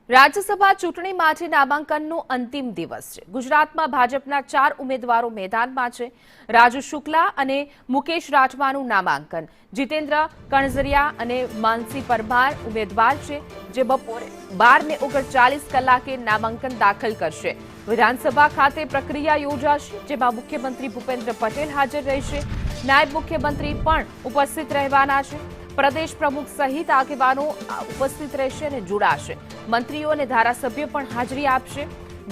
રાજ્યસભા ચૂંટણી માટે નામાંકનનો અંતિમ દિવસ છે। ગુજરાતમાં ભાજપના 4 ઉમેદવારો મેદાનમાં છે। રાજુ શુક્લા અને મુકેશ રાઠવાનું નામાંકન, જીતેન્દ્ર કણઝરિયા અને માનસી પરમાર ઉમેદવાર છે, જે બપોરે 12:39 કલાકે નામાંકન દાખલ કરશે। વિધાનસભા ખાતે પ્રક્રિયા યોજાશે, જેમાં મુખ્યમંત્રી ભૂપેન્દ્ર પટેલ હાજર રહેશે। નાયબ મુખ્યમંત્રી પણ ઉપસ્થિત રહેવાના છે। પ્રદેશ પ્રમુખ સહિત આગેવાનો ઉપસ્થિત રહેશે અને જોડાશે। મંત્રીઓ અને ધારાસભ્યો પણ હાજરી આપશે।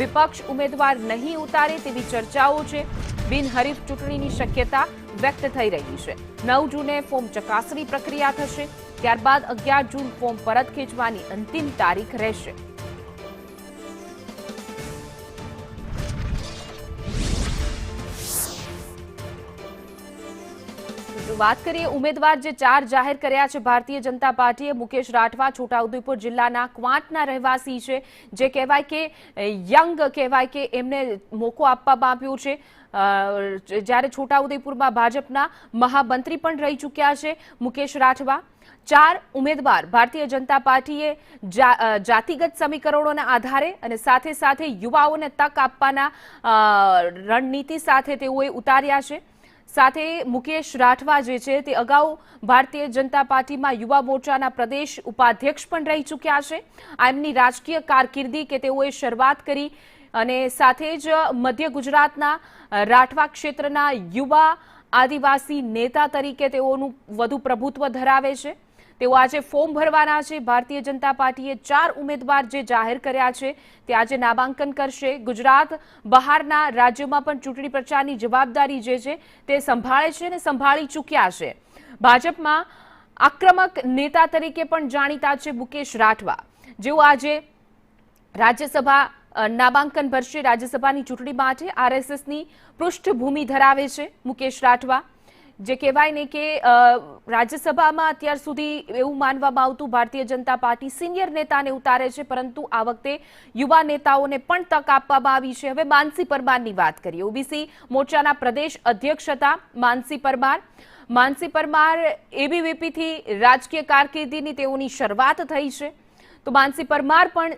વિપક્ષ ઉમેદવાર નહીં ઉતારે તેવી ચર્ચાઓ છે। બિનહરીફ ચૂંટણીની શક્યતા વ્યક્ત થઈ રહી છે। 9 જૂને ફોર્મ ચકાસણી પ્રક્રિયા થશે, ત્યારબાદ 11 જૂન ફોર્મ પરત ખેંચવાની અંતિમ તારીખ રહેશે। વાત કરીએ ઉમેદવાર જે 4 જાહેર કર્યા છે ભારતીય જનતા પાર્ટીએ। મુકેશ રાઠવા છોટાઉદેપુર જિલ્લાના ક્વાંટના રહેવાસી છે, જે કહેવાય કે યંગ કહેવાય કે એમને મોકો આપવામાં આવ્યો છે। જ્યારે છોટાઉદેપુરમાં ભાજપના મહામંત્રી પણ રહી ચૂક્યા છે મુકેશ રાઠવા। 4 ઉમેદવાર ભારતીય જનતા પાર્ટીએ જાતિગત સમીકરણોના આધારે અને સાથે સાથે યુવાઓને તક આપવાના રણનીતિ સાથે તેઓએ ઉતાર્યા છે। સાથે મુકેશ રાઠવા જે છે તે અગાઉ ભારતીય જનતા પાર્ટીમાં યુવા મોરચાના પ્રદેશ ઉપાધ્યક્ષ પણ રહી ચૂક્યા છે। આ એમની રાજકીય કારકિર્દી કે તેઓએ શરૂઆત કરી અને સાથે જ મધ્ય ગુજરાતના રાઠવા ક્ષેત્રના યુવા આદિવાસી નેતા તરીકે તેઓનું વધુ પ્રભુત્વ ધરાવે છે। તેઓ આજે ફોર્મ ભરવાના છે। ભારતીય જનતા પાર્ટીએ 4 ઉમેદવાર જે જાહેર કર્યા છે તે આજે નામાંકન કરશે। ગુજરાત બહારના રાજ્યોમાં પણ ચૂંટણી પ્રચારની જવાબદારી જે છે તે સંભાળે છે અને સંભાળી ચૂક્યા છે। ભાજપમાં આક્રમક નેતા તરીકે પણ જાણીતા છે મુકેશ રાઠવા, જેઓ આજે રાજ્યસભા નામાંકન ભરશે। રાજ્યસભાની ચૂંટણી માટે આરએસએસની પૃષ્ઠભૂમિ ધરાવે છે મુકેશ રાઠવા, જે કહેવાય ને કે રાજ્યસભામાં અત્યાર સુધી એવું માનવામાં આવતું ભારતીય જનતા પાર્ટી સિનિયર નેતાને ઉતારે છે, પરંતુ આ વખતે યુવા નેતાઓને પણ તક આપવામાં આવી છે। હવે માનસી પરમારની વાત કરીએ। ઓબીસી મોરચાના પ્રદેશ અધ્યક્ષ હતા માનસી પરમાર। માનસી પરમાર એબીવીપીથી રાજકીય કારકિર્દીની તેઓની શરૂઆત થઈ છે, તો માનસી પરમાર પણ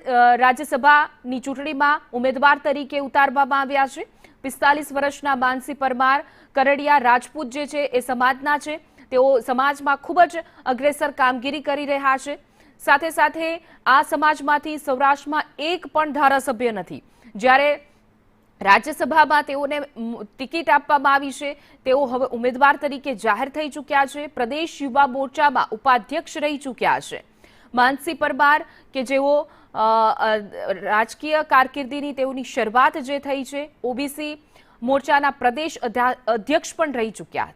રાજ્યસભાની ચૂંટણીમાં ઉમેદવાર તરીકે ઉતારવામાં આવ્યા છે। 45 વર્ષના માનસી પરમાર કરડિયા રાજપૂત જે છે એ સમાજના છે। તેઓ સમાજમાં ખૂબ જ અગ્રેસર કામગીરી કરી રહ્યા છે। સાથે સાથે આ સમાજમાંથી સૌરાષ્ટ્રમાં એક પણ ધારાસભ્ય નથી। જ્યારે રાજ્યસભામાં તેઓને ટિકિટ આપવામાં આવી છે, તેઓ હવે ઉમેદવાર તરીકે જાહેર થઈ ચૂક્યા છે। પ્રદેશ યુવા મોરચામાં ઉપાધ્યક્ષ રહી ચૂક્યા છે માનસી પરમાર, કે જેઓ રાજકીય કારકિર્દીની તેઓની શરૂઆત જે થઈ છે ઓબીસી મોરચાના પ્રદેશ અધ્યક્ષ પણ રહી ચૂક્યા।